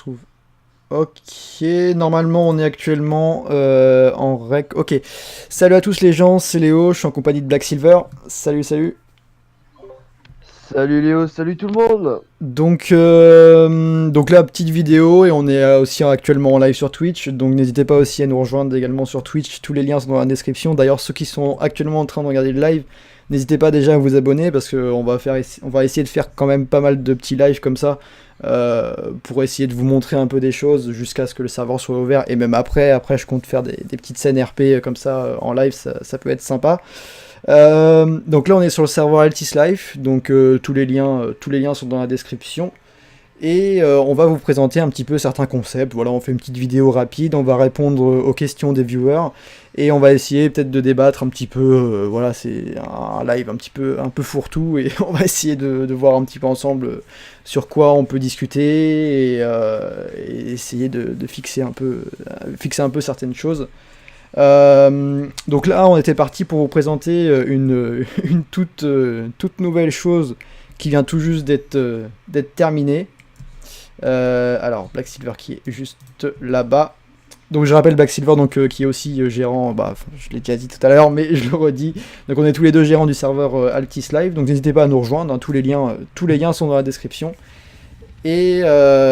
retrouve. Ok, normalement on est actuellement en rec. Ok, salut à tous les gens, c'est Léo, je suis en compagnie de Black Silver. Salut, salut. Salut Léo, salut tout le monde. Donc là, petite vidéo et on est aussi actuellement en live sur Twitch. Donc n'hésitez pas aussi à nous rejoindre également sur Twitch. Tous les liens sont dans la description. D'ailleurs, ceux qui sont actuellement en train de regarder le live, n'hésitez pas déjà à vous abonner parce qu'on va on va essayer de faire quand même pas mal de petits lives comme ça pour essayer de vous montrer un peu des choses jusqu'à ce que le serveur soit ouvert. Et même après je compte faire des petites scènes RP comme ça en live, ça peut être sympa. Donc là on est sur le serveur Altis Life, donc tous les liens sont dans la description. Et on va vous présenter un petit peu certains concepts. Voilà, on fait une petite vidéo rapide, on va répondre aux questions des viewers et on va essayer peut-être de débattre un petit peu. Voilà, c'est un live un peu fourre-tout et on va essayer de voir un petit peu ensemble sur quoi on peut discuter et essayer de fixer un peu certaines choses. Donc là, on était parti pour vous présenter une toute nouvelle chose qui vient tout juste d'être terminée. Alors, Black Silver qui est juste là-bas. Donc je rappelle Black Silver qui est aussi gérant, je l'ai déjà dit tout à l'heure, mais je le redis. Donc on est tous les deux gérants du serveur Altis Live, donc n'hésitez pas à nous rejoindre, hein, tous les liens sont dans la description. Et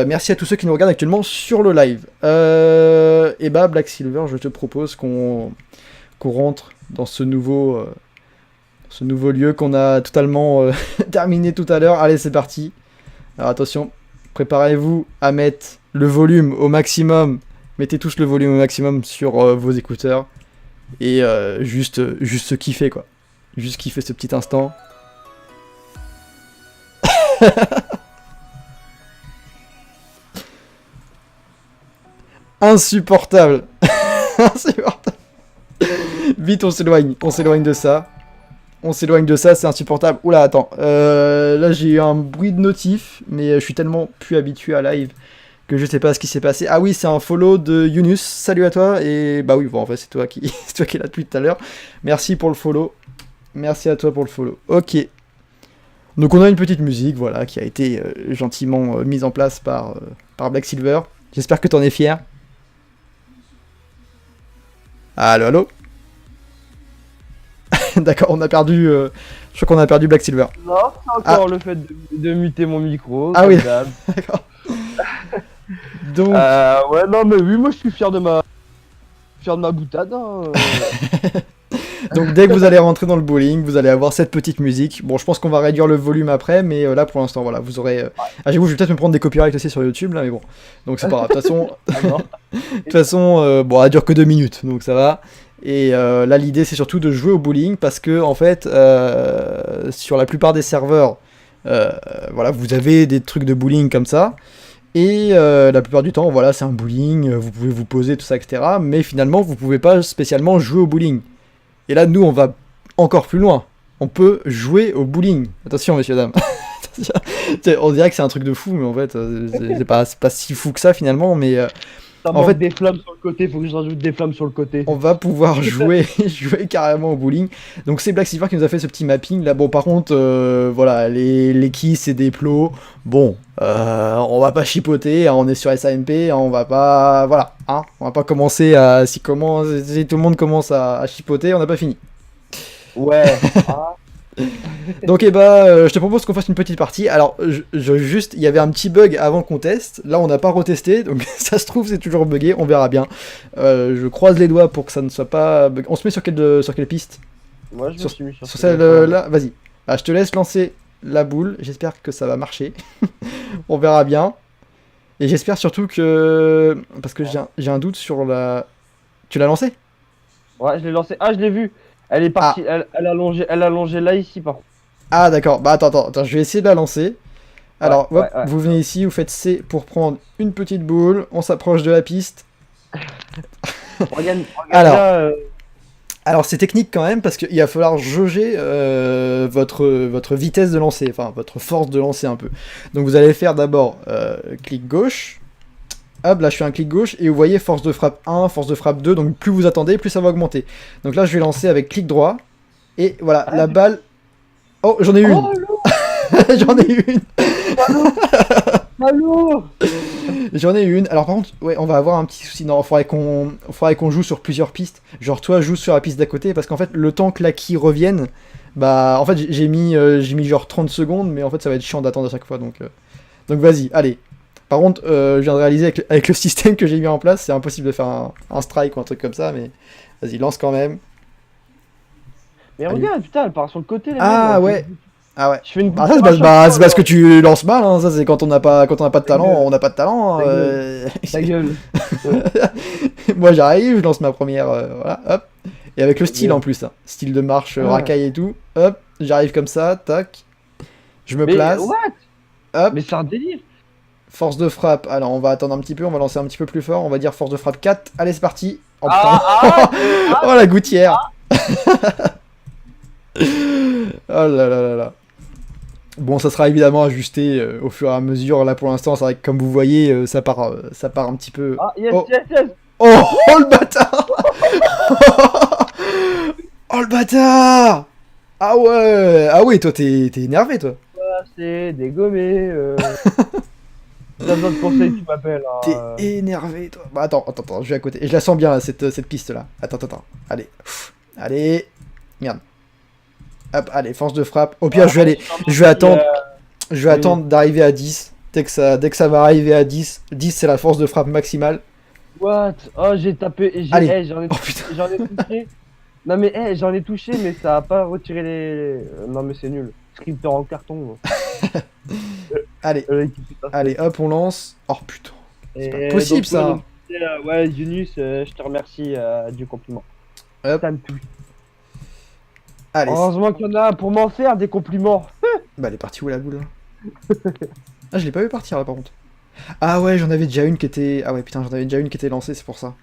merci à tous ceux qui nous regardent actuellement sur le live. Et bah Black Silver, je te propose qu'on rentre dans ce nouveau lieu qu'on a totalement terminé tout à l'heure. Allez, c'est parti. Alors attention, préparez-vous à mettre le volume au maximum. Mettez tous le volume au maximum sur vos écouteurs. Et juste se kiffer quoi. Juste kiffer ce petit instant. Insupportable. Insupportable. Vite, on s'éloigne de ça. C'est insupportable. Oula, attends. Là, j'ai eu un bruit de notif, mais je suis tellement plus habitué à live que je sais pas ce qui s'est passé. Ah oui, c'est un follow de Yunus. Salut à toi. Et bah oui, bon, en fait, c'est toi qui es là depuis tout à l'heure. Merci pour le follow. Merci à toi pour le follow. Ok. Donc, on a une petite musique, voilà, qui a été gentiment mise en place par Black Silver. J'espère que t'en es fier. Allô, allô. D'accord, on a perdu. Je crois qu'on a perdu Black Silver. Non, c'est encore le fait de muter mon micro. Ah oui, d'accord. Donc. Ouais, non, mais oui, moi je suis fier de ma boutade. Hein. Donc dès que vous allez rentrer dans le bowling, vous allez avoir cette petite musique. Bon, je pense qu'on va réduire le volume après, mais là pour l'instant, voilà, vous aurez. Ah, j'avoue, je vais peut-être me prendre des copyrights aussi sur YouTube là, mais bon. Donc c'est pas grave. De toute façon, bon, elle dure que 2 minutes, donc ça va. Et là, l'idée, c'est surtout de jouer au bowling parce que, en fait, sur la plupart des serveurs, voilà, vous avez des trucs de bowling comme ça. Et la plupart du temps, voilà, c'est un bowling, vous pouvez vous poser, tout ça, etc. Mais finalement, vous pouvez pas spécialement jouer au bowling. Et là, nous, on va encore plus loin. On peut jouer au bowling. Attention, messieurs, dames. On dirait que c'est un truc de fou, mais en fait, c'est pas si fou que ça, finalement. Mais Ça en fait, des flammes sur le côté, faut que je rajoute des flammes sur le côté. on va pouvoir jouer carrément au bowling. Donc c'est Black Silver qui nous a fait ce petit mapping. Là, bon, par contre, voilà, les keys, c'est des plots. Bon, on va pas chipoter, hein, on est sur SAMP, hein, on va pas... Voilà, hein, on va pas commencer à... Si tout le monde commence à chipoter, on n'a pas fini. Ouais. Ah. Donc je te propose qu'on fasse une petite partie. Alors juste, il y avait un petit bug avant qu'on teste. Là on n'a pas retesté, donc ça se trouve c'est toujours bugué, on verra bien. Je croise les doigts pour que ça ne soit pas bug. On se met sur quelle piste? Moi je me suis mis sur celle-là. Vas-y. Ah, je te laisse lancer la boule. J'espère que ça va marcher. On verra bien. Et j'espère surtout que... Parce que j'ai un doute sur la... Tu l'as lancé? Ouais, je l'ai lancé. Ah, je l'ai vu. Elle est partie. Elle a longé là ici par contre. Ah d'accord, bah attends, je vais essayer de la lancer. Alors, Ouais, hop, ouais. vous venez ici, vous faites C pour prendre une petite boule, on s'approche de la piste. Regarde Alors. là, Alors c'est technique quand même parce qu'il va falloir jauger votre vitesse de lancer, enfin votre force de lancer un peu. Donc vous allez faire d'abord clic gauche. Hop, là je fais un clic gauche et vous voyez force de frappe 1, force de frappe 2, donc plus vous attendez, plus ça va augmenter. Donc là je vais lancer avec clic droit, et voilà, la balle... Oh, j'en ai eu une. J'en ai eu une. Allô. J'en ai une. Alors par contre, ouais, on va avoir un petit souci. Non, faudrait qu'on joue sur plusieurs pistes. Genre toi, joue sur la piste d'à côté parce qu'en fait, le temps que l'Aki revienne, bah en fait, j'ai mis genre 30 secondes, mais en fait, ça va être chiant d'attendre à chaque fois. Donc vas-y, allez. Par contre, je viens de réaliser avec le système que j'ai mis en place, c'est impossible de faire un strike ou un truc comme ça, mais vas-y, lance quand même. Mais Allez. regarde, putain, elle part sur le côté, les Ah mecs. ouais. Ah ouais. Je fais une Bah, boucle ça, à chaque c'est fois, parce que alors. tu lances mal, hein. Ça, c'est quand on n'a pas de talent, on n'a pas de talent. Ta gueule. Ta gueule. Moi, j'arrive, je lance ma première, voilà, hop. Et avec le style Bien. en plus, hein. Style de marche, Ouais. racaille et tout. Hop, j'arrive comme ça, tac. Je me Mais place, what? hop. Mais c'est un délire. Force de frappe. Alors, on va attendre un petit peu, on va lancer un petit peu plus fort. On va dire force de frappe 4. Allez, c'est parti. Oh putain. Ah, Oh la gouttière. Oh là là là là. Bon, ça sera évidemment ajusté au fur et à mesure. Là, pour l'instant, c'est vrai que comme vous voyez, ça part un petit peu. ah, yes, Oh, yes, yes. oh, oh le bâtard. Oh le bâtard. Ah ouais, toi, t'es énervé, toi. Ah, c'est dégommé. T'as besoin de conseils, tu m'appelles. T'es Hein. énervé, toi. Bah, attends, je vais à côté. Et je la sens bien, là, cette piste-là. Attends. Allez. Allez. Merde. Hop, allez, force de frappe. Au pire, je vais attendre. Je vais Oui. attendre d'arriver à 10. Dès que ça va arriver à 10, 10 c'est la force de frappe maximale. What? Oh, j'ai tapé. Allez. J'en ai, Oh putain. j'en ai touché. Non, mais j'en ai touché, mais ça a pas retiré les. Non, mais c'est nul. Scripter en carton. Moi. Allez, Le mec qui fait ça. allez, hop, on lance. Oh putain. C'est pas Et possible donc, ça. ouais, Yunus, je te remercie du compliment. Hop. Ça me touche. Allez. Heureusement qu'il y en a pour m'en faire des compliments. Bah, elle est partie où la boule là? Ah, je l'ai pas vu partir là par contre. Ah ouais, j'en avais déjà une qui était. Ah ouais, putain, j'en avais déjà une qui était lancée, c'est pour ça.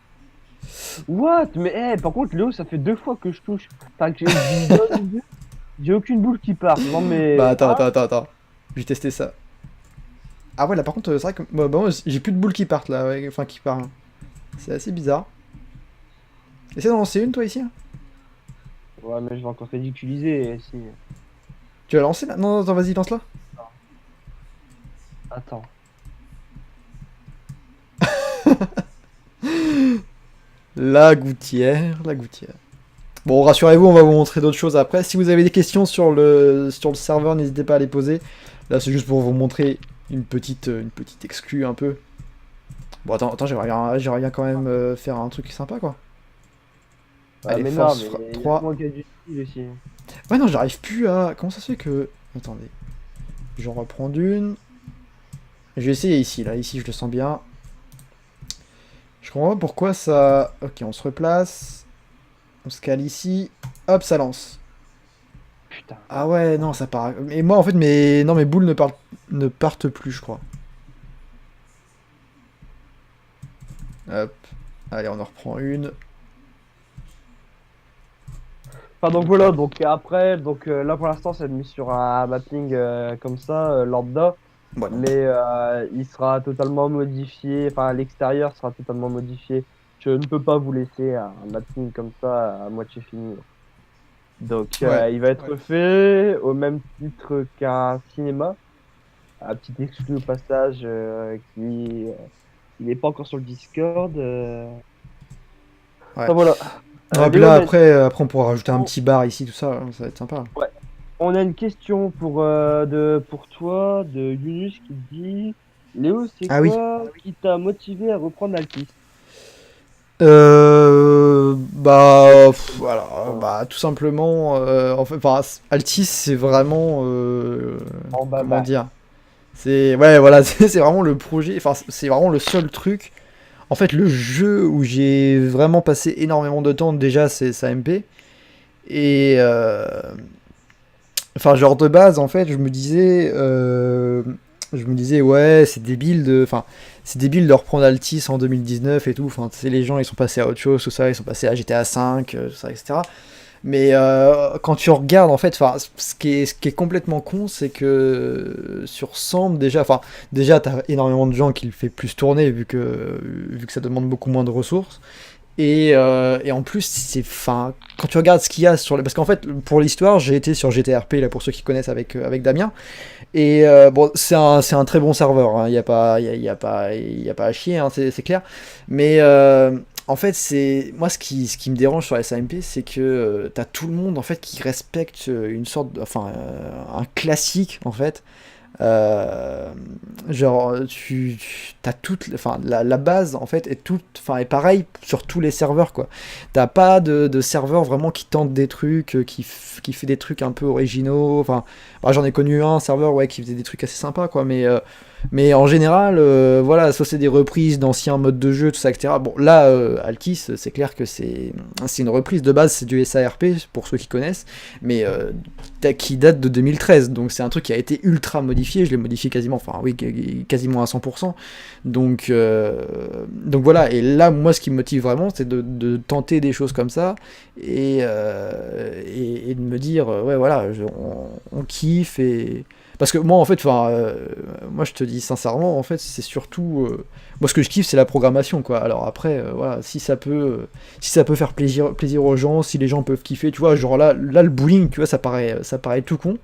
What? Mais par contre, Léo, ça fait 2 fois que je touche. Enfin, que j'ai aucune boule qui part. Non, mais. Bah, attends, Ah, attends. Je vais tester ça. Ah ouais, là par contre, c'est vrai que. Bah, moi, j'ai plus de boules qui partent là, ouais, enfin qui partent. C'est assez bizarre. Essaie d'en lancer une toi ici hein. ouais, mais je vais encore ridiculiser. Si. Tu l'as lancé là? Non, attends, vas-y, lance-la. Attends. La gouttière, la gouttière. Bon, rassurez-vous, on va vous montrer d'autres choses après. Si vous avez des questions sur le serveur, n'hésitez pas à les poser. Là, c'est juste pour vous montrer une petite exclue un peu. Bon, attends, j'aimerais bien quand même faire un truc sympa, quoi. Ah, Allez, mais non, force mais il y a 3. moi qui a du style aussi. Ouais, non, j'arrive plus à... Comment ça se fait que... Attendez. J'en reprends une. Je vais essayer ici, là. Ici, je le sens bien. Je comprends pas pourquoi ça... Ok, on se replace. On se cale ici. Hop, ça lance. Putain. Ah ouais, non, ça part. Et moi, en fait, non, mes boules ne partent plus, je crois. Hop. Allez, on en reprend une. Enfin, donc voilà, donc après, là pour l'instant, c'est mis sur un mapping comme ça, lambda. Voilà. Mais il sera totalement modifié, enfin l'extérieur sera totalement modifié. Je ne peux pas vous laisser un mapping comme ça à moitié fini. Donc Ouais. il va être fait au même titre qu'un cinéma. Un petit exclu au passage qui il n'est pas encore sur le Discord. Ouais. Enfin voilà. Ah, puis Léo, là, mais- après, on pourra rajouter un petit bar ici, tout ça. Ça va être sympa. on a une question pour toi de Yunus qui te dit Léo, c'est Ah oui. quoi qui t'a motivé à reprendre Altis? Voilà, bah, tout simplement, en fait, enfin, Altis, c'est vraiment, En bas, comment bas. dire, ouais, voilà, c'est vraiment le projet, enfin, c'est vraiment le seul truc. En fait, le jeu où j'ai vraiment passé énormément de temps, déjà, c'est MP. Et, enfin, genre de base, en fait, je me disais, ouais, c'est débile de reprendre Altis en 2019 et tout. Enfin, tu sais, les gens, ils sont passés à autre chose, tout ça, ils sont passés à GTA V, tout ça, etc. Mais quand tu regardes, en fait, enfin, ce qui est complètement con, c'est que sur Samp, déjà, t'as énormément de gens qui le fait plus tourner vu que ça demande beaucoup moins de ressources. Et en plus, enfin, quand tu regardes ce qu'il y a sur parce qu'en fait, pour l'histoire, j'ai été sur GTRP, là, pour ceux qui connaissent avec Damien. Et bon, c'est un très bon serveur, hein. Il n'y a pas, il y a pas à chier, hein, c'est clair. Mais en fait, moi, ce qui me dérange sur SAMP, c'est que t'as tout le monde, en fait, qui respecte une sorte, enfin, un classique, en fait. Euh, genre, t'as toute, enfin, la base en fait est toute, enfin, est pareil sur tous les serveurs quoi. T'as pas de serveur vraiment qui tente des trucs, qui fait des trucs un peu originaux. Enfin, bah, j'en ai connu un serveur ouais qui faisait des trucs assez sympas quoi, mais en général, voilà, soit c'est des reprises d'anciens modes de jeu, tout ça, etc. Bon, là, Altis, c'est clair que c'est une reprise de base, c'est du SARP pour ceux qui connaissent, mais qui date de 2013, donc c'est un truc qui a été ultra modifié, je l'ai modifié quasiment, enfin oui, quasiment à 100%, donc voilà, et là, moi, ce qui me motive vraiment, c'est de tenter des choses comme ça, et de me dire, ouais, voilà, on kiffe, et... Parce que moi, en fait, enfin, moi, je te dis sincèrement, en fait, c'est surtout... moi, ce que je kiffe, c'est la programmation, quoi. Alors après, voilà, si ça peut faire plaisir aux gens, si les gens peuvent kiffer, tu vois, genre là le bowling, tu vois, ça paraît tout con.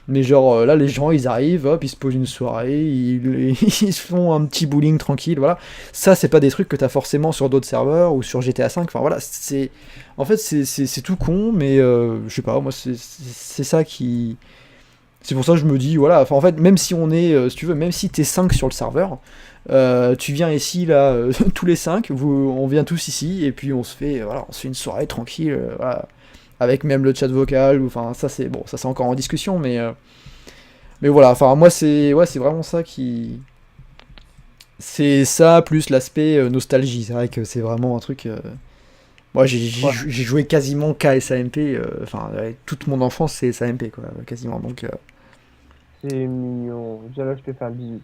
Mais genre, là, les gens, ils arrivent, hop, ils se posent une soirée, ils se font un petit bowling tranquille, voilà. Ça, c'est pas des trucs que t'as forcément sur d'autres serveurs ou sur GTA V. Enfin, voilà, En fait, c'est tout con, mais je sais pas, moi, c'est ça qui... C'est pour ça que je me dis, voilà, enfin, en fait, même si on est, si tu veux, même si t'es 5 sur le serveur, tu viens ici, là, tous les 5, on vient tous ici, et puis voilà, on se fait une soirée tranquille, voilà, avec même le chat vocal, enfin, ça c'est, bon, ça c'est encore en discussion, mais voilà, enfin, moi c'est vraiment ça qui... C'est ça, plus l'aspect nostalgie, c'est vrai que c'est vraiment un truc... Moi, Ouais, j'ai joué quasiment qu'à SAMP, enfin, toute mon enfance c'est SAMP, quoi, quasiment, donc... c'est mignon. Déjà là, je te fais un bisou.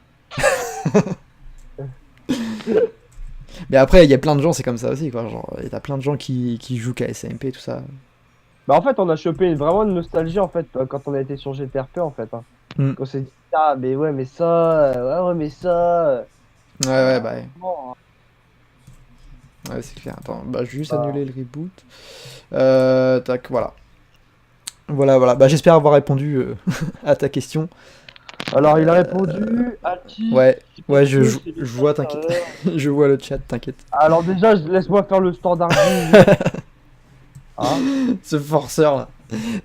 Mais après, il y a plein de gens, c'est comme ça aussi, quoi. Genre, il y a plein de gens qui jouent qu'à SMP, tout ça. Bah en fait, on a chopé vraiment une nostalgie en fait quand on a été sur GTRP en fait, hein. Mm. On s'est dit ah mais ouais mais ça, ouais mais ça. Ouais, ouais, bah, ouais. Bon, hein. Ouais, c'est clair. Attends, bah, je vais juste Bah, annuler le reboot. Tac, voilà. Voilà, voilà. Bah, j'espère avoir répondu à ta question. alors il a Euh, répondu Altis, ouais, ouais, je, que je, c'est les je vois, seuls t'inquiète. serveurs. Je vois le chat, t'inquiète. Alors déjà, laisse-moi faire le standarding. Hein? Ce forceur là.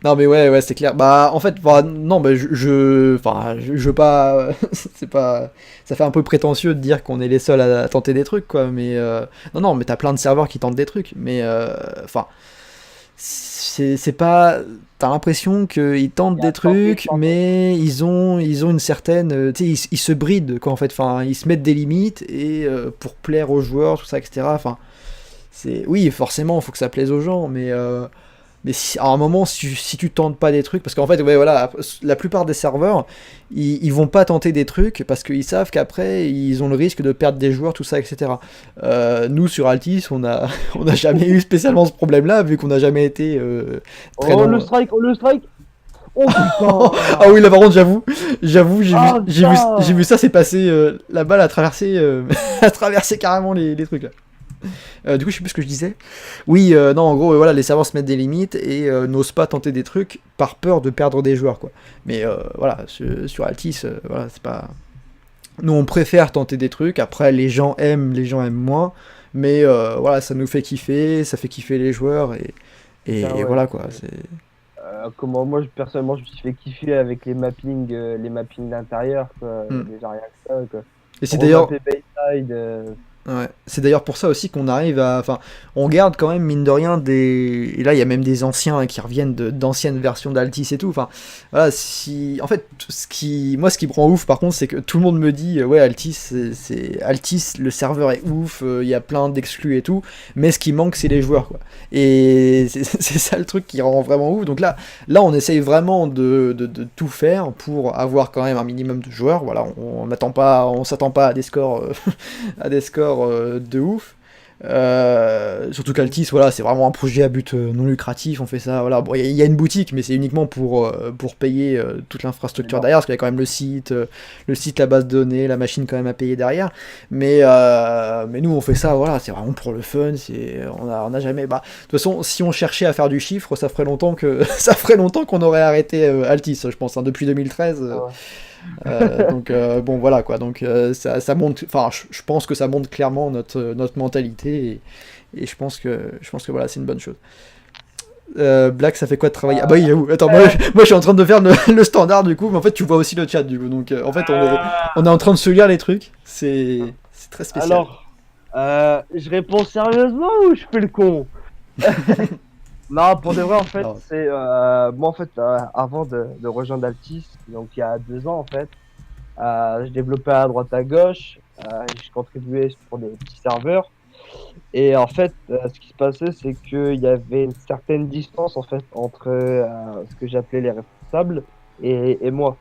Non mais ouais ouais c'est clair. Bah en fait bah, non bah enfin je veux pas c'est pas ça fait un peu prétentieux de dire qu'on est les seuls à tenter des trucs quoi mais non mais t'as plein de serveurs qui tentent des trucs mais enfin c'est pas t'as l'impression qu'ils tentent Il y a des tenté trucs sans tenter. mais ils ont une certaine tu sais ils se brident quoi en fait enfin ils se mettent des limites et pour plaire aux joueurs tout ça etc enfin c'est oui forcément il faut que ça plaise aux gens mais à un moment, si tu tentes pas des trucs, parce qu'en fait, ouais, voilà, la plupart des serveurs, ils vont pas tenter des trucs parce qu'ils savent qu'après, ils ont le risque de perdre des joueurs, tout ça, etc. Nous, sur Altis, on a jamais eu spécialement ce problème-là, vu qu'on n'a jamais été très Oh nombreux. le strike. Oh putain. Ah oui, là par contre, j'avoue, Ah j'ai vu putain. ça, c'est passé, la balle a traversé, a traversé carrément les trucs là. Du coup, je sais plus ce que je disais. Oui, non, en gros, voilà, les serveurs se mettent des limites et n'osent pas tenter des trucs par peur de perdre des joueurs, quoi. Mais voilà, sur Altis, voilà, c'est pas. Nous, on préfère tenter des trucs. Après, les gens aiment moins. Mais voilà, ça nous fait kiffer, ça fait kiffer les joueurs Putain et ouais. voilà quoi. Comment moi personnellement je me suis fait kiffer avec les mappings d'intérieur quoi. Hmm. Déjà rien que ça quoi. Et c'est d'ailleurs, Remapper Bayside. ouais. C'est d'ailleurs pour ça aussi qu'on arrive à. Enfin, on garde quand même, mine de rien, des. Et là, il y a même des anciens hein, qui reviennent d'anciennes versions d'Altis et tout. Enfin, voilà, si. En fait, moi, ce qui me rend ouf, par contre, c'est que tout le monde me dit ouais, Altis, Altis, le serveur est ouf, il y a plein d'exclus et tout. Mais ce qui manque, c'est les joueurs, quoi. Et c'est ça le truc qui rend vraiment ouf. Donc là on essaye vraiment de tout faire pour avoir quand même un minimum de joueurs. Voilà, on s'attend pas à des scores. À des scores de ouf. Surtout qu'Altis, voilà, c'est vraiment un projet à but non lucratif. On fait ça, voilà. Bon, il y a une boutique, mais c'est uniquement pour payer toute l'infrastructure D'accord. derrière, parce qu'il y a quand même le site, la base de données, la machine quand même à payer derrière. Mais nous, on fait ça, voilà, c'est vraiment pour le fun. On a jamais. Bah, de toute façon, si on cherchait à faire du chiffre, ça ferait longtemps ça ferait longtemps qu'on aurait arrêté Altis, je pense, hein, depuis 2013. Ah ouais. Donc bon voilà quoi, donc ça montre, enfin je pense que ça montre clairement notre mentalité et je pense que voilà c'est une bonne chose. Black, ça fait quoi de travailler? Ah bah oui, j'avoue. Attends, moi je suis en train de faire le standard du coup, mais en fait tu vois aussi le chat du coup, donc en fait on est en train de se lire les trucs, c'est très spécial. Alors, je réponds sérieusement ou je fais le con? Non, pour de vrai, en fait, Non. c'est moi, en fait, avant de rejoindre Altis, donc il y a 2 ans, en fait, je développais à droite à gauche, je contribuais pour des petits serveurs, et en fait, ce qui se passait, c'est qu'il y avait une certaine distance, en fait, entre ce que j'appelais les responsables et moi.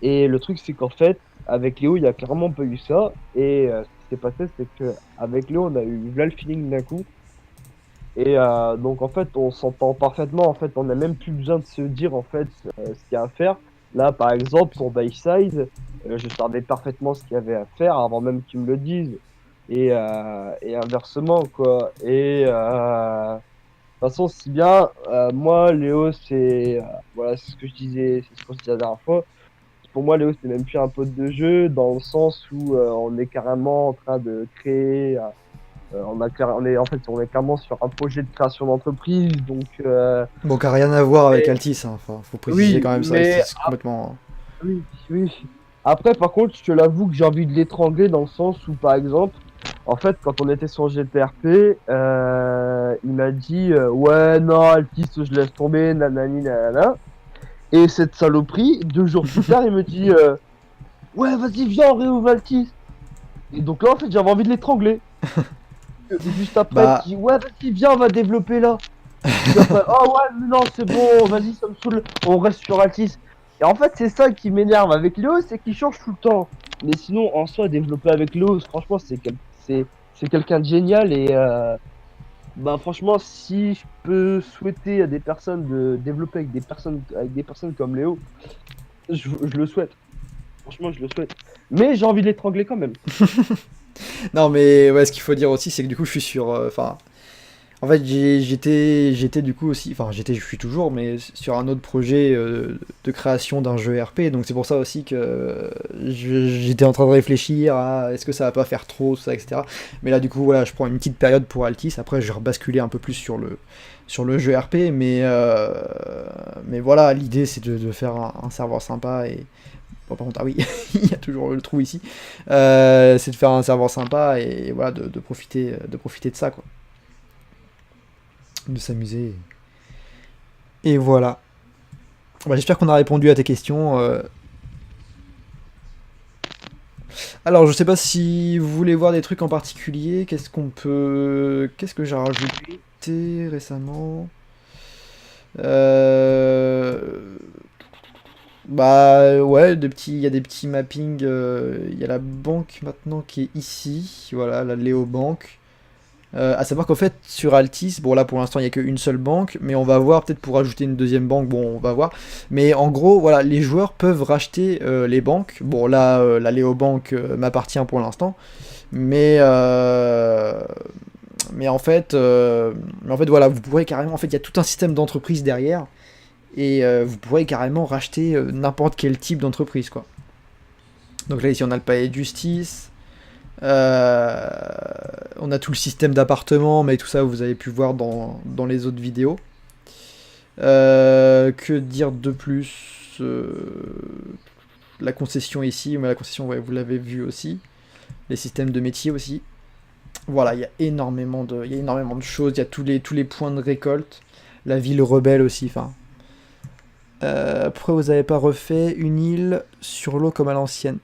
Et le truc, c'est qu'en fait, avec Léo, il y a clairement pas eu ça, et ce qui s'est passé, c'est que avec Léo, on a eu là le feeling d'un coup. Et donc en fait, on s'entend parfaitement. En fait, on n'a même plus besoin de se dire en fait ce qu'il y a à faire. Là, par exemple, pour Bayside, je savais parfaitement ce qu'il y avait à faire avant même qu'ils me le disent. Et inversement, quoi. Et de toute façon, si bien, moi, Léo, c'est voilà, c'est ce que je disais, c'est ce qu'on se disait la dernière fois. Pour moi, Léo, c'est même plus un pote de jeu dans le sens où on est carrément en train de créer. On est clairement sur un projet de création d'entreprise, donc Bon, qui a rien à voir avec mais- Altis, hein. Enfin, faut préciser oui, quand même ça, Altis mais c'est complètement. oui, oui. Après, par contre, je te l'avoue que j'ai envie de l'étrangler dans le sens où, par exemple, en fait, quand on était sur GTRP, il m'a dit ouais, non, Altis, je laisse tomber, nanani, nanana. Et cette saloperie, 2 jours plus tard, il me dit ouais, vas-y, viens, on réouvre Altis. Et donc là, en fait, j'avais envie de l'étrangler. Juste après, il me Bah, dit ouais, vas-y, viens, on va développer là. Puis après, oh ouais, mais non, c'est bon, vas-y, ça me saoule, on reste sur Altis. Et en fait, c'est ça qui m'énerve avec Léo, c'est qu'il change tout le temps. Mais sinon, en soi, développer avec Léo, franchement, c'est quelqu'un de génial. Et bah, franchement, si je peux souhaiter à des personnes de développer avec des personnes comme Léo, je le souhaite. Franchement, je le souhaite. Mais j'ai envie de l'étrangler quand même. non mais ouais, ce qu'il faut dire aussi, c'est que du coup je suis sur, enfin. En fait, j'étais du coup aussi, enfin je suis toujours, mais sur un autre projet de création d'un jeu RP, donc c'est pour ça aussi que j'étais en train de réfléchir à est-ce que ça va pas faire trop, ça, etc. Mais là, du coup, voilà, je prends une petite période pour Altis, après je vais rebasculer un peu plus sur le jeu RP, mais voilà, l'idée c'est de faire un serveur sympa et. Bon, par contre, ah oui, il y a toujours le trou ici. C'est de faire un serveur sympa et voilà, de profiter de ça, quoi. De s'amuser. Et voilà. Bah, j'espère qu'on a répondu à tes questions. Alors, je sais pas si vous voulez voir des trucs en particulier. Qu'est-ce que j'ai rajouté récemment? Euh, Bah ouais, il y a des petits mappings. Il y a la banque maintenant qui est ici. Voilà, la Léo Bank. À savoir qu'en fait, sur Altis, bon là pour l'instant il n'y a qu'une seule banque, mais on va voir peut-être pour ajouter une deuxième banque, bon on va voir. Mais en gros, voilà, les joueurs peuvent racheter les banques. Bon là, la Léo Bank m'appartient pour l'instant, mais mais en fait voilà, vous pourrez carrément, en fait il y a tout un système d'entreprise derrière, et vous pourrez carrément racheter n'importe quel type d'entreprise quoi. Donc là ici on a le palais de justice. Euh, on a tout le système d'appartement, mais tout ça vous avez pu voir dans les autres vidéos. Que dire de plus? La concession ici, mais la concession, ouais, vous l'avez vu aussi. Les systèmes de métier aussi. Voilà, il y a énormément de choses. Il y a tous les points de récolte. La ville rebelle aussi. Enfin, pourquoi vous avez pas refait une île sur l'eau comme à l'ancienne?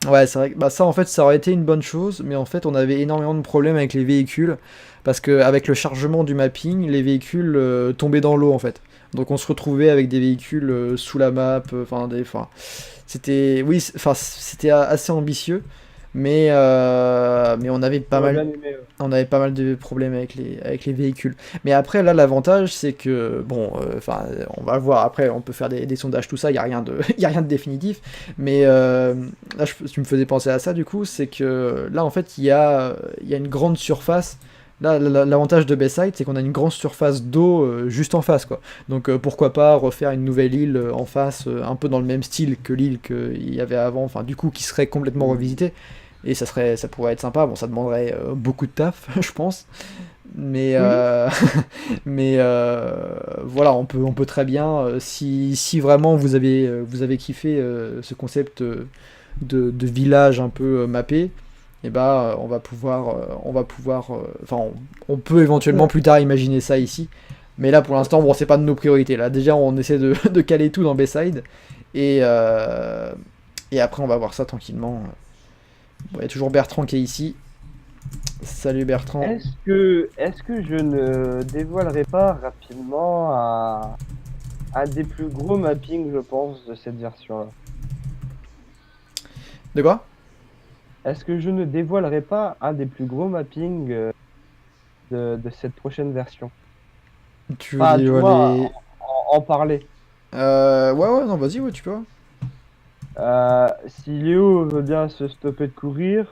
Ouais, c'est vrai que bah, ça en fait ça aurait été une bonne chose, mais en fait on avait énormément de problèmes avec les véhicules parce que avec le chargement du mapping, les véhicules tombaient dans l'eau en fait. Donc on se retrouvait avec des véhicules sous la map, enfin c'était c'était assez ambitieux, mais on avait pas J'aurais mal. bien aimé. On avait pas mal de problèmes avec les véhicules. Mais après, là, l'avantage, c'est que, bon, enfin, on va le voir après, on peut faire des sondages, tout ça, il n'y a rien de, y a rien de définitif. Mais là, tu me faisais penser à ça, du coup, c'est que là, en fait, il y a une grande surface. Là, l'avantage de Bayside, c'est qu'on a une grande surface d'eau juste en face, quoi. Donc, pourquoi pas refaire une nouvelle île en face, un peu dans le même style que l'île qu'il y avait avant, enfin, du coup, qui serait complètement revisitée. Et ça pourrait être sympa. Bon, ça demanderait beaucoup de taf, je pense. Mais, Oui. mais voilà, on peut très bien, si vraiment vous avez kiffé ce concept de village un peu mappé, et bah, enfin, on peut éventuellement plus tard imaginer ça ici. Mais là, pour l'instant, bon, c'est pas de nos priorités. Là, déjà, on essaie de caler tout dans Bayside. Et, euh, et après, on va voir ça tranquillement. Bon, il y a toujours Bertrand qui est ici. Salut Bertrand. Est-ce que je ne dévoilerai pas rapidement un des plus gros mappings, je pense, de cette version-là? De quoi? Est-ce que je ne dévoilerai pas un des plus gros mappings de cette prochaine version? Tu veux Enfin, du moins, dévoiler. en parler. Ouais, ouais, non, vas-y, ouais, tu peux. Si Léo veut bien se stopper de courir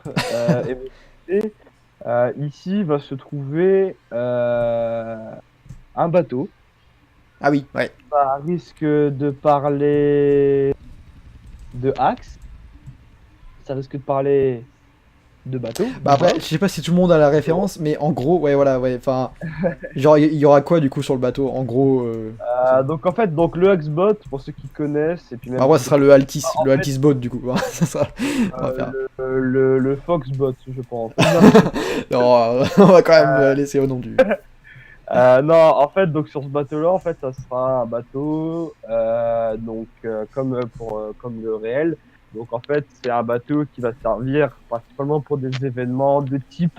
et me quitter, ici va se trouver un bateau. Ah oui, ouais. Ça risque de parler de axe, ça risque de parler de bateau, Bah de après, je pêche. sais pas si tout le monde a la référence, mais en gros, ouais, voilà, ouais. Enfin, genre, il y aura quoi du coup sur le bateau? En gros, Donc en fait, donc le Axbot, pour ceux qui connaissent, et puis bah, même ouais, pour ça ceux sera qui le en fait, Altis Boat du coup. Ça sera. On va faire. le Foxbot, je pense. Non, on va quand même laisser au nom du. Non, en fait, donc sur ce bateau-là, en fait, ça sera un bateau, comme le réel. Donc en fait, c'est un bateau qui va servir principalement pour des événements de type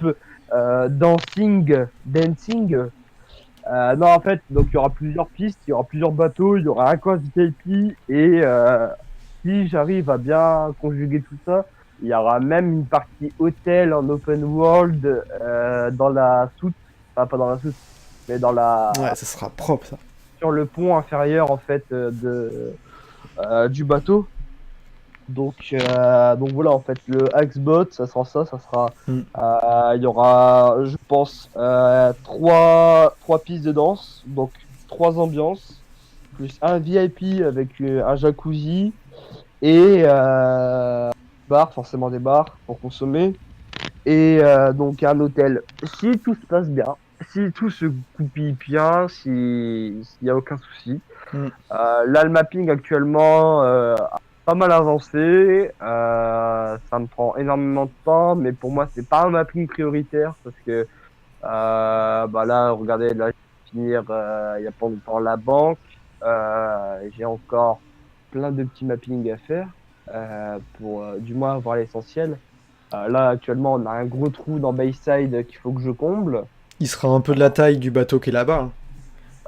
dancing. Non, en fait, donc il y aura plusieurs pistes, il y aura plusieurs bateaux, il y aura un coin VIP et si j'arrive à bien conjuguer tout ça, il y aura même une partie hôtel en open world dans la soute, enfin pas dans la soute, mais Ouais, ça sera propre ça. sur le pont inférieur en fait du bateau. Donc voilà, en fait, le Axbot, ça sera ça, Hmm. il y aura, je pense, trois pistes de danse, donc trois ambiances, plus un VIP avec un jacuzzi et bar, forcément des bars pour consommer, et donc un hôtel. Si tout se passe bien, si tout se goupille bien, s'il n'y a aucun souci. Hmm. Là, le mapping actuellement a pas mal avancé. Ça me prend énormément de temps, mais pour moi, c'est pas un mapping prioritaire parce que bah là, regardez, là, je vais finir il y a pas longtemps la banque. J'ai encore plein de petits mappings à faire pour du moins avoir l'essentiel. Là, actuellement, on a un gros trou dans Bayside qu'il faut que je comble. Il sera un peu de la taille du bateau qui est là-bas,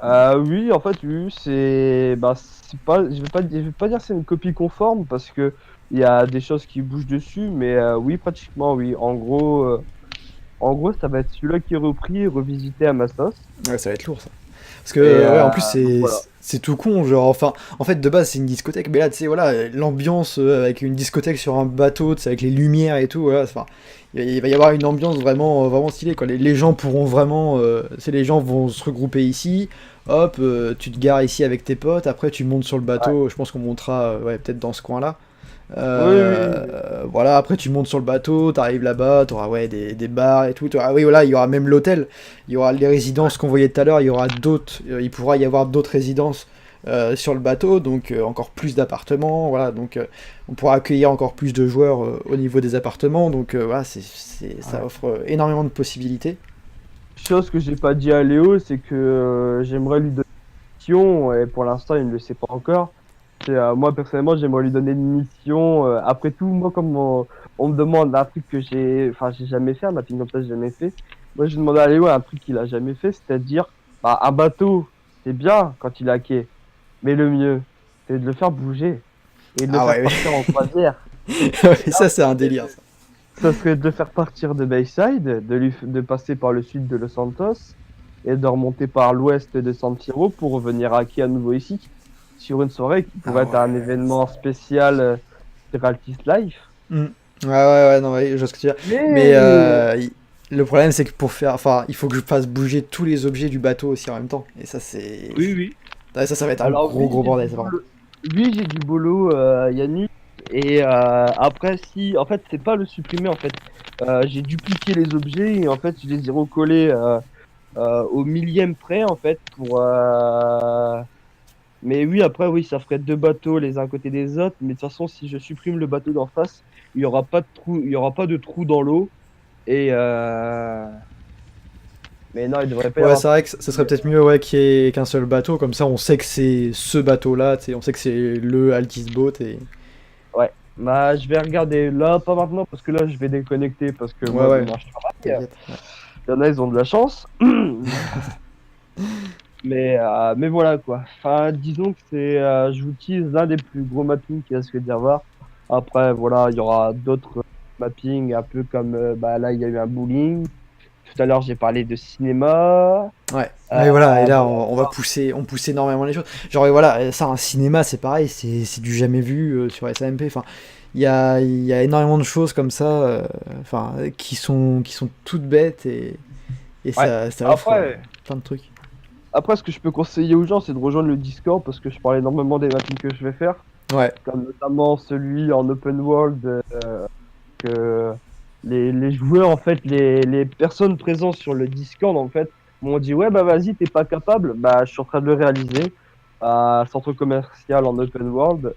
hein. Oui, en fait, oui, c'est pas, je vais pas dire que c'est une copie conforme parce que il y a des choses qui bougent dessus, mais oui, pratiquement, oui. En gros, ça va être celui-là qui est repris et revisité à ma sauce. Ouais, ça va être lourd ça. Parce Et que, ouais, en plus, donc voilà. c'est tout con, genre, enfin, en fait, de base, c'est une discothèque, mais là, tu sais, voilà, l'ambiance avec une discothèque sur un bateau, tu sais, avec les lumières et tout, voilà, enfin, il va y avoir une ambiance vraiment, vraiment stylée, quoi. Les gens pourront vraiment, tu sais, les gens vont se regrouper ici, hop, tu te gares ici avec tes potes, après, tu montes sur le Ouais. bateau, je pense qu'on montera, ouais, peut-être dans ce coin-là. Oui, oui, oui. Voilà, après tu montes sur le bateau, t'arrives là-bas, t'auras ouais, des bars et tout. Ah oui, voilà, il y aura même l'hôtel, il y aura les résidences qu'on voyait tout à l'heure, il y aura d'autres, il pourra y avoir d'autres résidences sur le bateau, donc encore plus d'appartements, voilà, donc on pourra accueillir encore plus de joueurs au niveau des appartements, donc voilà, ça Ouais. offre énormément de possibilités. Chose que j'ai pas dit à Léo, c'est que j'aimerais lui donner une mission, et pour l'instant, il ne le sait pas encore. Moi, personnellement, j'aimerais lui donner une mission. Après tout, moi, comme on me demande un truc que j'ai jamais fait, un mapping comme ça, j'ai jamais fait. Moi, je demandé à Léo un truc qu'il a jamais fait, c'est-à-dire, bah, un bateau, c'est bien quand il est à quai, mais le mieux, c'est de le faire bouger et de le Ah faire ouais, partir en croisière. mais ça c'est un délire. Ça. ça serait de le faire partir de Bayside, de passer par le sud de Los Santos et de remonter par l'ouest de San Siro pour revenir à nouveau ici sur une soirée qui Ah pourrait être un ouais. événement spécial sur Altis Life. Hmm. Ouais, non, ouais, je vois ce que tu veux dire. Mais Mais le problème, c'est que pour faire. Enfin, il faut que je fasse bouger tous les objets du bateau aussi en même temps. Et ça, c'est. oui, oui. Ouais, ça va être un Alors gros bordel, ça, par contre. oui, j'ai du boulot, Yannick. Et après, si, en fait, c'est pas le supprimer, en fait. J'ai dupliqué les objets et en fait, je les ai recollés au millième près, en fait, pour. Mais oui, après, oui, ça ferait deux bateaux les uns à côté des autres. Mais de toute façon, si je supprime le bateau d'en face, il y aura pas de trou, il y aura pas de trou dans l'eau. Et mais non, il devrait pas y Ouais, avoir. c'est vrai que ce serait peut-être mieux ouais, qu'il y ait qu'un seul bateau. Comme ça, on sait que c'est ce bateau-là. Tu sais, on sait que c'est le Altis Boat. Et... Ouais. Bah, je vais regarder là, pas maintenant, parce que là, je vais déconnecter parce que Ouais, moi, ouais, demain, je travaille. t'inquiète. Ouais. Il y en a, ils ont de la chance. Mais voilà quoi. Enfin, disons que j'utilise l'un des plus gros mappings qu'il y a ce que d'y avoir. Après, voilà, il y aura d'autres mappings, un peu comme bah, là, il y a eu un bowling. Tout à l'heure, j'ai parlé de cinéma. Ouais. Mais voilà, et là, Voilà. on pousse énormément les choses. Genre, et voilà, ça, un cinéma, c'est pareil, c'est du jamais vu sur SAMP. Enfin, il y a énormément de choses comme ça, enfin, qui sont toutes bêtes et Ouais. ça offre Après, plein de trucs. après, ce que je peux conseiller aux gens, c'est de rejoindre le Discord parce que je parle énormément des mappings que je vais faire, Ouais. comme notamment celui en open world que les joueurs, en fait, les personnes présentes sur le Discord, en fait, m'ont dit ouais, bah vas-y, t'es pas capable. Bah, je suis en train de le réaliser à centre commercial en open world.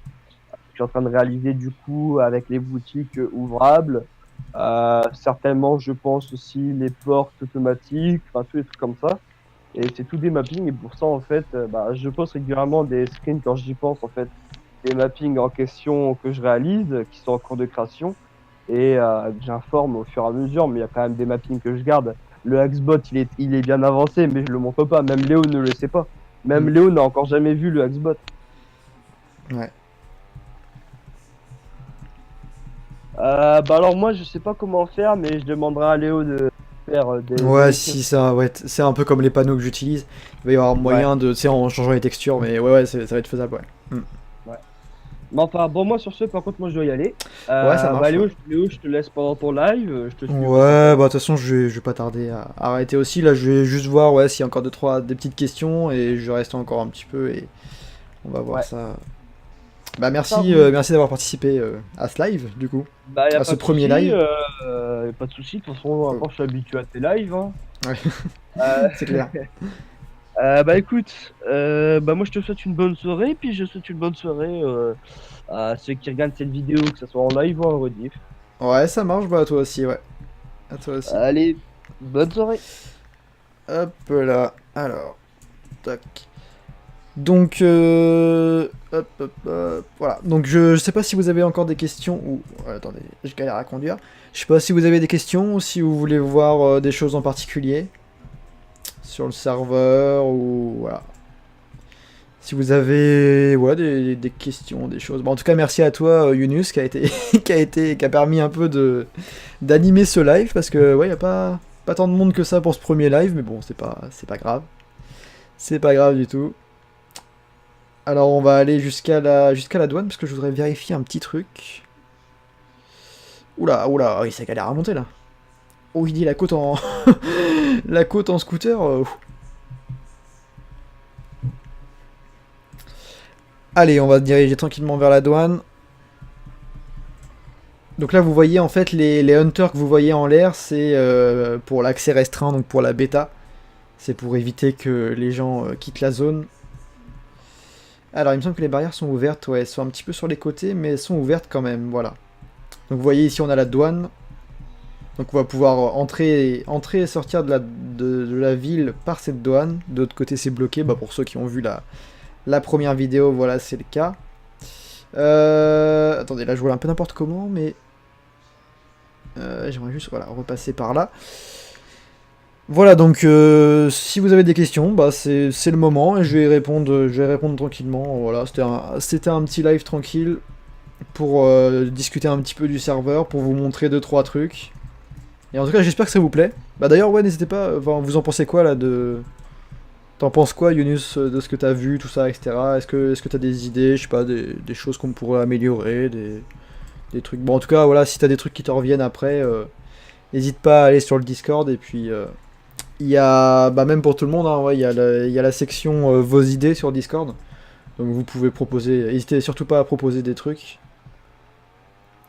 Je suis en train de réaliser du coup avec les boutiques ouvrables. Certainement, je pense aussi les portes automatiques, enfin tous les trucs comme ça. Et c'est tout des mappings. Et pour ça, en fait, bah, je poste régulièrement des screens quand j'y pense, en fait, des mappings en question que je réalise, qui sont en cours de création et que j'informe au fur et à mesure, mais il y a quand même des mappings que je garde. Le Axbot, il est bien avancé, mais je le montre pas. Même Léo ne le sait pas. Même Mm. Léo n'a encore jamais vu le Axbot. Ouais. Bah alors moi, je sais pas comment faire, mais je demanderai à Léo de faire des Ouais, émissions. si ça, ouais, c'est un peu comme les panneaux que j'utilise. Il va y avoir Ouais, moyen de, tu sais, en changeant les textures, mais ouais, ça va être faisable, ouais. Mm. ouais. Mais enfin, bon, moi sur ce, par contre, moi je dois y aller. Ouais, ça Bah marche, ouais. Léo, je te laisse pendant ton live, je te suivrai sans Ouais, problème. bah de toute façon, je vais pas tarder à arrêter aussi. Là, je vais juste voir ouais, s'il y a encore des petites questions et je reste encore un petit peu et on va voir Ouais, ça. Bah ça merci, roule. merci d'avoir participé à ce live, du coup, Bah, y a à ce pas de premier souci, live. pas de souci. De toute façon, Oh, maintenant, je suis habitué à tes lives, hein. ouais, Euh, c'est clair. bah, écoute, bah, moi, je te souhaite une bonne soirée, puis je souhaite une bonne soirée à ceux qui regardent cette vidéo, que ce soit en live ou en rediff. Ouais, ça marche, bah à toi aussi, ouais. À toi aussi. Allez, bonne soirée. Hop là, alors, tac. Donc, voilà. Donc, je sais pas si vous avez encore des questions ou. Attendez, je galère à conduire. Je sais pas si vous avez des questions ou si vous voulez voir des choses en particulier sur le serveur ou voilà. Si vous avez ouais, des questions, des choses. Bon, en tout cas, merci à toi, Yunus, qui a été, qui a permis un peu de d'animer ce live parce que ouais, y a pas tant de monde que ça pour ce premier live, mais bon, c'est pas grave, c'est pas grave du tout. Alors on va aller jusqu'à la douane parce que je voudrais vérifier un petit truc. Oula, oui, ça galère à monter là. Oh, il dit la côte en la côte en scooter. Allez, on va se diriger tranquillement vers la douane. Donc là, vous voyez en fait les hunters que vous voyez en l'air, c'est pour l'accès restreint, donc pour la bêta. C'est pour éviter que les gens quittent la zone. Alors, il me semble que les barrières sont ouvertes, ouais, elles sont un petit peu sur les côtés, mais elles sont ouvertes quand même, voilà. Donc vous voyez ici, on a la douane. Donc on va pouvoir entrer et sortir de la ville par cette douane. De l'autre côté, c'est bloqué, bah, pour ceux qui ont vu la première vidéo, voilà, c'est le cas. Attendez, là je vois un peu n'importe comment, mais j'aimerais juste voilà, repasser par là. Voilà, donc si vous avez des questions, bah, c'est le moment et je vais répondre tranquillement. Voilà, c'était un petit live tranquille. pour discuter un petit peu du serveur, pour vous montrer 2-3 trucs. Et en tout cas, j'espère que ça vous plaît. Bah d'ailleurs, ouais, n'hésitez pas, vous en pensez quoi là de... T'en penses quoi, Yunus, de ce que t'as vu, tout ça, etc. Est-ce que t'as des idées, je sais pas, des choses qu'on pourrait améliorer, des trucs... Bon, en tout cas, voilà, si t'as des trucs qui te reviennent après, n'hésite pas à aller sur le Discord, et puis... il y a, bah même pour tout le monde, hein, ouais, il y a la section vos idées sur Discord. Donc vous pouvez proposer, n'hésitez surtout pas à proposer des trucs.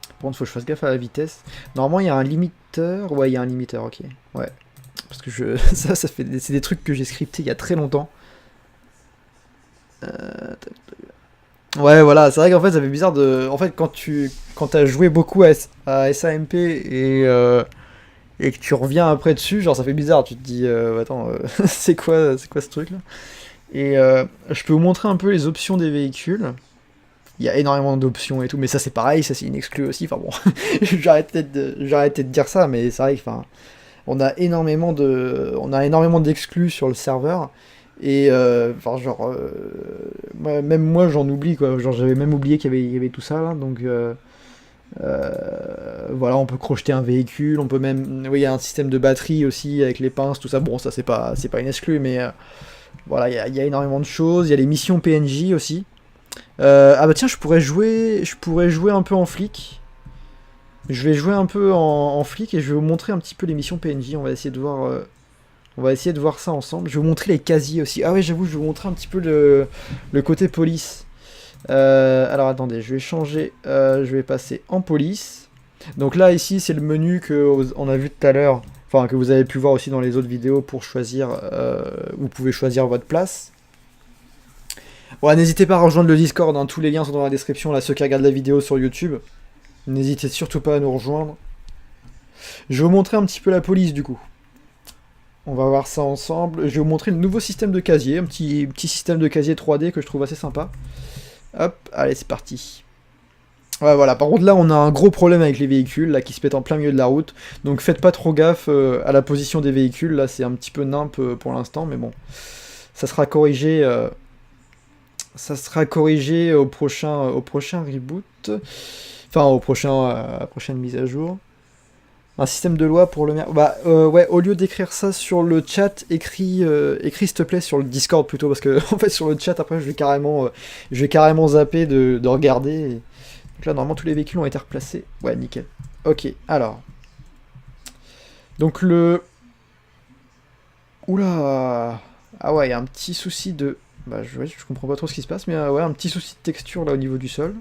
Par contre, faut que je fasse gaffe à la vitesse. Normalement, il y a un limiteur. Ouais, il y a un limiteur, ok. Ouais. Parce que ça fait, c'est des trucs que j'ai scriptés il y a très longtemps. Ouais, voilà, c'est vrai qu'en fait, ça fait bizarre de. En fait, quand t'as joué beaucoup à SAMP et que tu reviens après dessus, genre ça fait bizarre. Tu te dis, attends, c'est quoi ce truc là? Et je peux vous montrer un peu les options des véhicules. Il y a énormément d'options et tout, mais ça c'est pareil, ça c'est une exclue aussi. Enfin bon, j'arrête peut-être de dire ça, mais c'est vrai que enfin, on a énormément d'exclus sur le serveur. Et enfin genre, même moi j'en oublie quoi. Genre j'avais même oublié il y avait tout ça là, donc voilà, on peut crocheter un véhicule, on peut même, oui, il y a un système de batterie aussi avec les pinces, tout ça. Bon, ça c'est pas une exclue, mais voilà, il y a énormément de choses. Il y a les missions PNJ aussi. Ah bah tiens, je pourrais jouer un peu en flic. Je vais jouer un peu en flic et je vais vous montrer un petit peu les missions PNJ. On va essayer de voir, on va essayer de voir ça ensemble. Je vais vous montrer les casiers aussi. Ah ouais, j'avoue, je vais vous montrer un petit peu le côté police. Alors attendez, je vais changer, je vais passer en police. Donc là ici c'est le menu que on a vu tout à l'heure, enfin que vous avez pu voir aussi dans les autres vidéos pour choisir, vous pouvez choisir votre place. Ouais, n'hésitez pas à rejoindre le Discord, hein, tous les liens sont dans la description, là ceux qui regardent la vidéo sur YouTube. N'hésitez surtout pas à nous rejoindre. Je vais vous montrer un petit peu la police du coup. On va voir ça ensemble. Je vais vous montrer le nouveau système de casier, un petit système de casier 3D que je trouve assez sympa. Hop, allez c'est parti. Ouais, voilà, par contre là on a un gros problème avec les véhicules là qui se pètent en plein milieu de la route, donc faites pas trop gaffe à la position des véhicules, là c'est un petit peu nimp pour l'instant, mais bon, ça sera corrigé, au prochain reboot, enfin à la prochaine mise à jour. Un système de loi pour le maire. Bah ouais, au lieu d'écrire ça sur le chat, écris s'il te plaît sur le Discord plutôt, parce que en fait sur le chat après je vais carrément zapper de regarder. Donc là normalement tous les véhicules ont été replacés. Ouais, nickel. Ok, alors. Donc le... Oula. Ah ouais, il y a un petit souci de... Bah je comprends pas trop ce qui se passe, mais ouais, un petit souci de texture là au niveau du sol.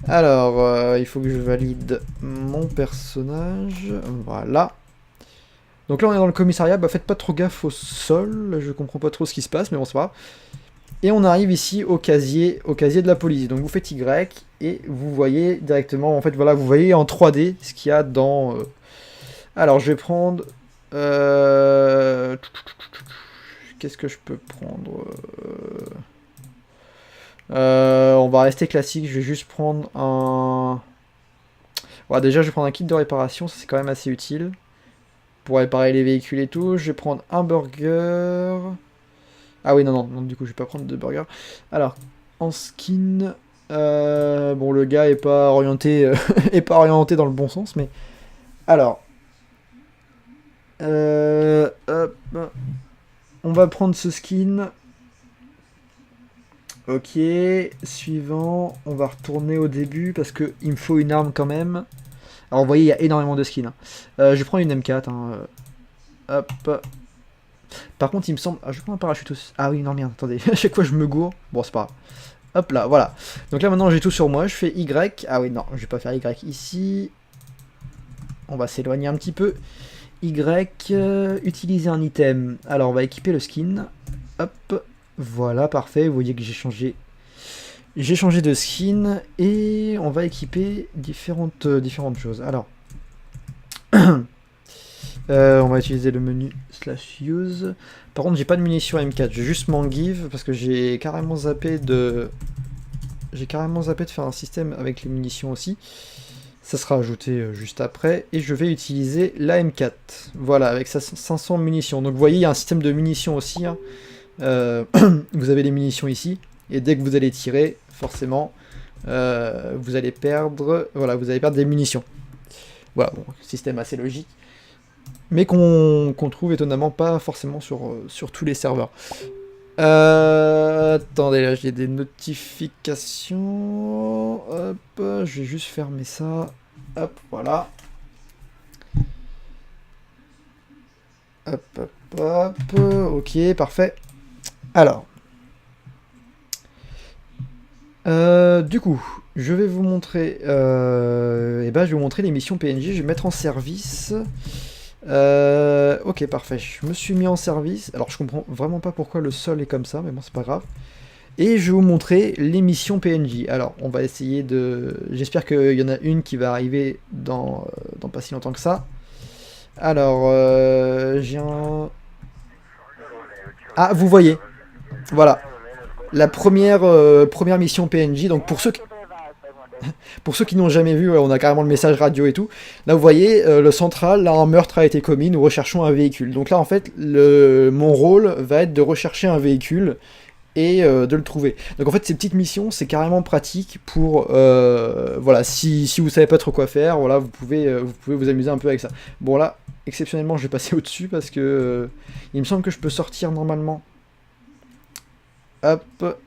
Alors, il faut que je valide mon personnage. Voilà. Donc là, on est dans le commissariat. Bah, faites pas trop gaffe au sol. Je comprends pas trop ce qui se passe, mais bon, c'est pas grave. Et on arrive ici au casier de la police. Donc vous faites Y et vous voyez directement, en fait, voilà, vous voyez en 3D ce qu'il y a dans... Alors, je vais prendre... Qu'est-ce que je peux prendre on va rester classique, je vais juste prendre un... Ouais, déjà je vais prendre un kit de réparation, ça c'est quand même assez utile. Pour réparer les véhicules et tout, je vais prendre un burger... Ah oui, non, du coup je vais pas prendre de burger. Alors, en skin... bon, le gars est pas orienté, est pas orienté dans le bon sens, mais... Alors... Hop... On va prendre ce skin... Ok, suivant, on va retourner au début parce que il me faut une arme quand même. Alors vous voyez, il y a énormément de skins. Je prends une M4. Hop. Par contre, il me semble... Ah, je prends un parachute aussi. Ah oui, non, merde, attendez. À chaque fois, je me gourre. Bon, c'est pas grave. Hop là, voilà. Donc là, maintenant, j'ai tout sur moi. Je fais Y. Ah oui, non, je vais pas faire Y ici. On va s'éloigner un petit peu. Y, utiliser un item. Alors, on va équiper le skin. Hop. Voilà, parfait, vous voyez que j'ai changé de skin, et on va équiper différentes choses. Alors, on va utiliser le menu /use. Par contre, j'ai pas de munitions M4, je vais juste m'en give, parce que j'ai carrément zappé de faire un système avec les munitions aussi. Ça sera ajouté juste après, et je vais utiliser la M4. Voilà, avec 500 munitions. Donc vous voyez, il y a un système de munitions aussi, hein. Vous avez les munitions ici, et dès que vous allez tirer, forcément, vous allez perdre, voilà, vous allez perdre des munitions. Voilà, bon, système assez logique, mais qu'on trouve étonnamment pas forcément sur tous les serveurs. Attendez, là j'ai des notifications. Hop, je vais juste fermer ça. Hop, voilà. Hop, hop, hop. Ok, parfait. Alors. Du coup, je vais vous montrer. Je vais vous montrer les missions PNJ. Je vais mettre en service. Ok, parfait. Je me suis mis en service. Alors, je comprends vraiment pas pourquoi le sol est comme ça, mais bon, c'est pas grave. Et je vais vous montrer les missions PNJ. Alors, on va essayer de... J'espère qu'il y en a une qui va arriver dans pas si longtemps que ça. Alors, j'ai un... Ah, vous voyez. Voilà. La première mission PNJ. Donc, pour ceux qui n'ont jamais vu, on a carrément le message radio et tout. Là, vous voyez, le central, là, un meurtre a été commis, nous recherchons un véhicule. Donc là, en fait, mon rôle va être de rechercher un véhicule et de le trouver. Donc en fait, ces petites missions, c'est carrément pratique pour... voilà, si vous savez pas trop quoi faire, voilà, vous pouvez vous amuser un peu avec ça. Bon, là, exceptionnellement, je vais passer au-dessus parce que... il me semble que je peux sortir normalement. Hop.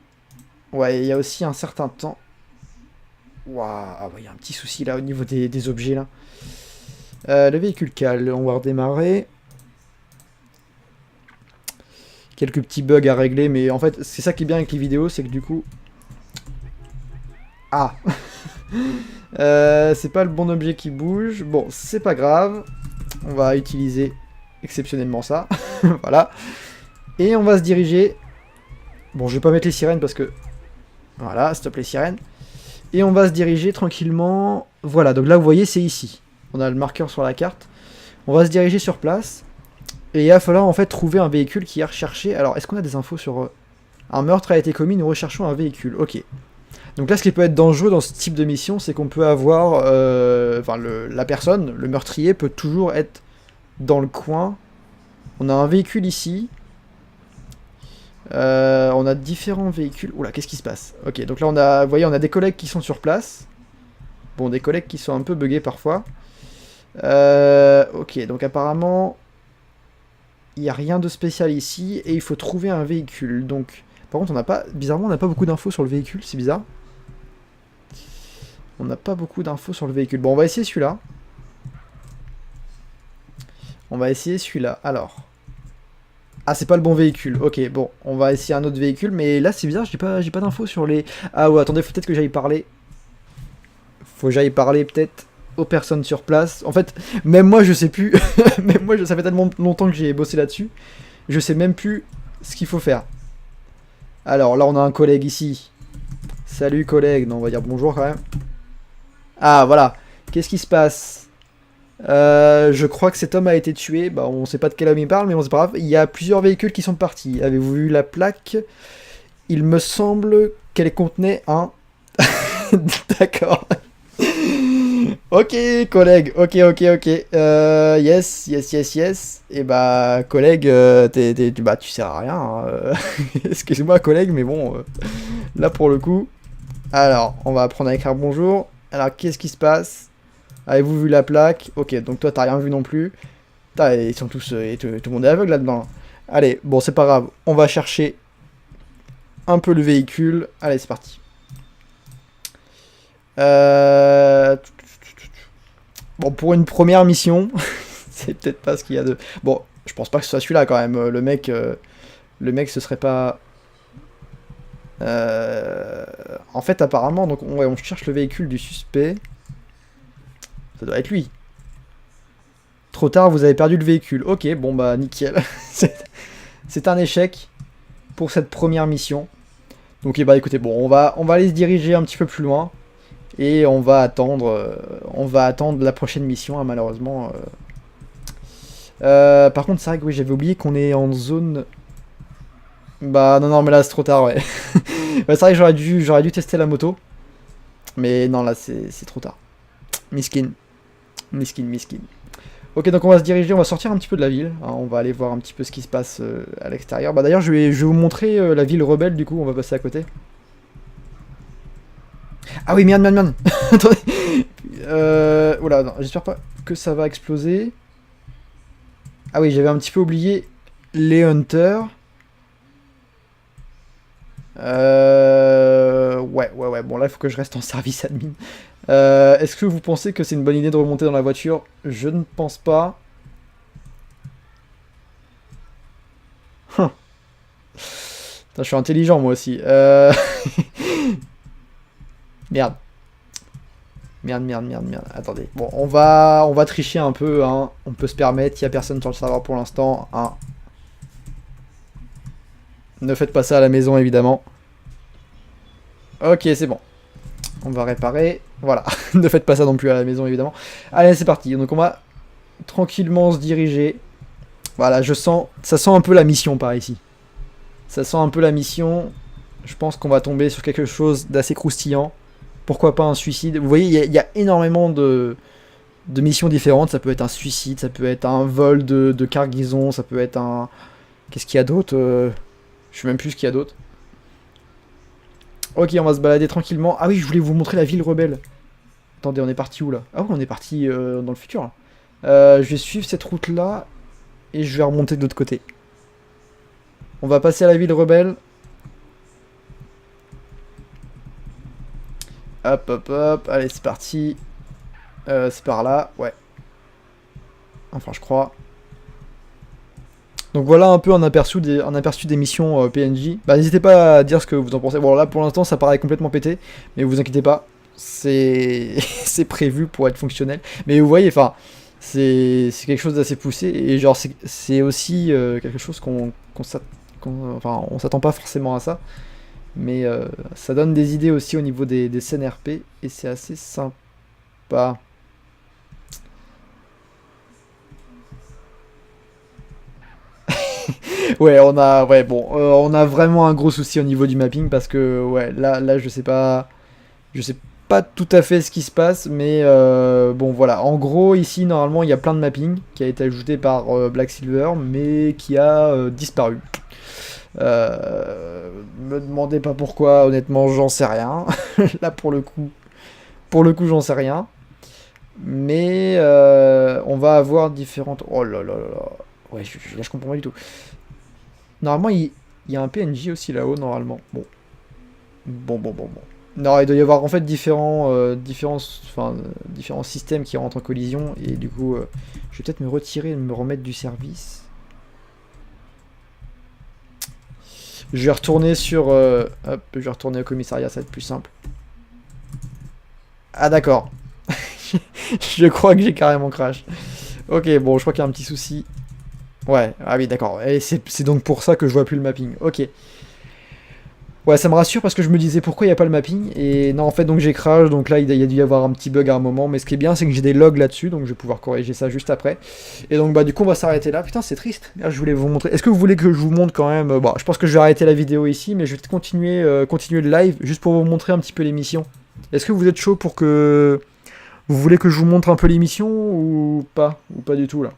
Ouais, il y a aussi un certain temps. Waouh, ah ouais, il y a un petit souci là au niveau des objets là. Le véhicule cale, on va redémarrer. Quelques petits bugs à régler, mais en fait, c'est ça qui est bien avec les vidéos, c'est que du coup... Ah c'est pas le bon objet qui bouge. Bon, c'est pas grave. On va utiliser exceptionnellement ça. Voilà. Et on va se diriger... Bon, je vais pas mettre les sirènes parce que... Voilà, stop les sirènes. Et on va se diriger tranquillement... Voilà, donc là, vous voyez, c'est ici. On a le marqueur sur la carte. On va se diriger sur place. Et il va falloir, en fait, trouver un véhicule qui est recherché. Alors, est-ce qu'on a des infos sur... Un meurtre a été commis, nous recherchons un véhicule. Ok. Donc là, ce qui peut être dangereux dans ce type de mission, c'est qu'on peut avoir... la personne, le meurtrier, peut toujours être dans le coin. On a un véhicule ici. On a différents véhicules. Oula, qu'est-ce qui se passe? Ok, donc là, vous voyez, on a des collègues qui sont sur place. Bon, des collègues qui sont un peu buggés parfois. Ok, donc apparemment... Il n'y a rien de spécial ici. Et il faut trouver un véhicule. Donc, par contre, bizarrement, on n'a pas beaucoup d'infos sur le véhicule. C'est bizarre. On n'a pas beaucoup d'infos sur le véhicule. Bon, on va essayer celui-là. Alors. Ah, c'est pas le bon véhicule. Ok, bon, on va essayer un autre véhicule. Mais là, c'est bizarre, j'ai pas d'infos sur les... Ah ouais, attendez, faut peut-être que j'aille parler. Peut-être aux personnes sur place. En fait, même moi, je sais plus. Même moi, ça fait tellement longtemps que j'ai bossé là-dessus. Je sais même plus ce qu'il faut faire. Alors, là, on a un collègue ici. Salut, collègue. Non, on va dire bonjour quand même. Ah, voilà. Qu'est-ce qui se passe? Je crois que cet homme a été tué. Bah, on sait pas de quel homme il parle, mais bon, c'est pas grave. Il y a plusieurs véhicules qui sont partis. Avez-vous vu la plaque? Il me semble qu'elle contenait un... D'accord. Ok, collègue. Ok. Yes. Et bah, collègue, bah, tu sers à rien. Hein. Excuse-moi, collègue, mais bon, là pour le coup. Alors, on va apprendre à écrire bonjour. Alors, qu'est-ce qui se passe? Avez-vous vu la plaque? Ok, donc toi, t'as rien vu non plus. Putain, ils sont tous... tout le monde est aveugle là-dedans. Allez, bon, c'est pas grave. On va chercher un peu le véhicule. Allez, c'est parti. Bon, pour une première mission, c'est peut-être pas ce qu'il y a de... Bon, je pense pas que ce soit celui-là quand même. Le mec, ce serait pas... En fait, apparemment, donc on cherche le véhicule du suspect. Ça doit être lui. Trop tard, vous avez perdu le véhicule. Ok, bon bah nickel. C'est un échec pour cette première mission. Donc bah écoutez, bon, on va aller se diriger un petit peu plus loin. Et on va attendre la prochaine mission, hein, malheureusement. Par contre, c'est vrai que oui, j'avais oublié qu'on est en zone... Bah non, mais là c'est trop tard, ouais. Ouais, c'est vrai que j'aurais dû tester la moto. Mais non, là c'est trop tard. Miskin. Ok, donc on va se diriger, on va sortir un petit peu de la ville. Hein, on va aller voir un petit peu ce qui se passe à l'extérieur. Bah d'ailleurs, je vais vous montrer la ville rebelle, du coup, on va passer à côté. Ah oui, merde, merde, merde. Attendez. Oula, non, j'espère pas que ça va exploser. Ah oui, j'avais un petit peu oublié les hunters. Ouais. Bon, là, il faut que je reste en service admin. Est-ce que vous pensez que c'est une bonne idée de remonter dans la voiture? Je ne pense pas. Hum. Putain, je suis intelligent, moi aussi. Merde. Merde. Attendez. Bon, on va tricher un peu, hein. On peut se permettre. Il n'y a personne sur le serveur pour l'instant, hein. Ne faites pas ça à la maison, évidemment. Ok, c'est bon. On va réparer. Voilà. Ne faites pas ça non plus à la maison, évidemment. Allez, c'est parti. Donc, on va tranquillement se diriger. Voilà, je sens... Ça sent un peu la mission par ici. Ça sent un peu la mission. Je pense qu'on va tomber sur quelque chose d'assez croustillant. Pourquoi pas un suicide? Vous voyez, il y a énormément de missions différentes. Ça peut être un suicide, ça peut être un vol de cargaison, ça peut être un... Qu'est-ce qu'il y a d'autre? Je sais même plus ce qu'il y a d'autre. Ok, on va se balader tranquillement. Ah oui, je voulais vous montrer la ville rebelle. Attendez, on est parti où là? Ah oui, on est parti dans le futur là. Je vais suivre cette route là et je vais remonter de l'autre côté. On va passer à la ville rebelle. Hop. Allez, c'est parti. C'est par là, ouais. Enfin, je crois. Donc voilà un peu un aperçu des missions PNJ. Bah, n'hésitez pas à dire ce que vous en pensez. Bon, là, pour l'instant, ça paraît complètement pété. Mais vous inquiétez pas. C'est c'est prévu pour être fonctionnel. Mais vous voyez, enfin, c'est quelque chose d'assez poussé. Et genre, c'est aussi quelque chose enfin, on s'attend pas forcément à ça. Mais ça donne des idées aussi au niveau des scènes RP. Et c'est assez sympa. Ouais, on a vraiment un gros souci au niveau du mapping parce que ouais, là, je sais pas tout à fait ce qui se passe, mais bon, voilà. En gros, ici, normalement, il y a plein de mapping qui a été ajouté par Black Silver, mais qui a disparu. Me demandez pas pourquoi, honnêtement, j'en sais rien. Là, pour le coup, j'en sais rien. Mais on va avoir différentes. Oh là là là là. Ouais, là, je comprends pas du tout. Normalement, il y a un PNJ aussi là-haut, normalement. Bon. Non, il doit y avoir en fait différents systèmes qui rentrent en collision. Et du coup, je vais peut-être me retirer et me remettre du service. Je vais retourner je vais retourner au commissariat, ça va être plus simple. Ah d'accord. Je crois que j'ai carrément crash. Ok, bon, je crois qu'il y a un petit souci. Ouais, ah oui, d'accord. Et c'est donc pour ça que je vois plus le mapping. Ok. Ouais, ça me rassure parce que je me disais pourquoi il n'y a pas le mapping. Et non, en fait, donc j'ai crash. Donc là, il y a dû y avoir un petit bug à un moment. Mais ce qui est bien, c'est que j'ai des logs là-dessus. Donc je vais pouvoir corriger ça juste après. Et donc, bah, du coup, on va s'arrêter là. Putain, c'est triste. Là, je voulais vous montrer. Est-ce que vous voulez que je vous montre quand même Bon, je pense que je vais arrêter la vidéo ici. Mais je vais continuer le live juste pour vous montrer un petit peu l'émission. Est-ce que vous êtes chaud pour que. Vous voulez que je vous montre un peu l'émission ou pas? Ou pas du tout là?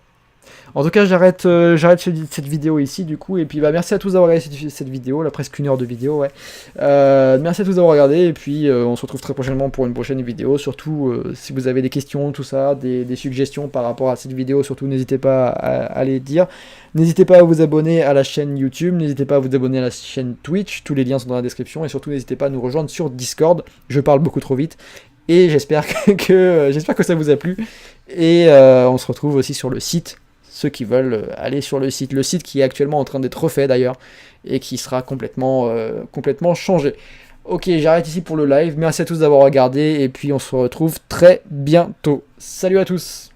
En tout cas, j'arrête cette vidéo ici, du coup, et puis bah, merci à tous d'avoir regardé cette vidéo, là, presque 1 heure de vidéo, ouais. Merci à tous d'avoir regardé, et puis on se retrouve très prochainement pour une prochaine vidéo, surtout si vous avez des questions, tout ça, des suggestions par rapport à cette vidéo, surtout n'hésitez pas à les dire. N'hésitez pas à vous abonner à la chaîne YouTube, n'hésitez pas à vous abonner à la chaîne Twitch, tous les liens sont dans la description, et surtout n'hésitez pas à nous rejoindre sur Discord, je parle beaucoup trop vite. Et j'espère que ça vous a plu, et on se retrouve aussi sur le site, ceux qui veulent aller sur le site qui est actuellement en train d'être refait d'ailleurs, et qui sera complètement changé. Ok, j'arrête ici pour le live, merci à tous d'avoir regardé, et puis on se retrouve très bientôt. Salut à tous!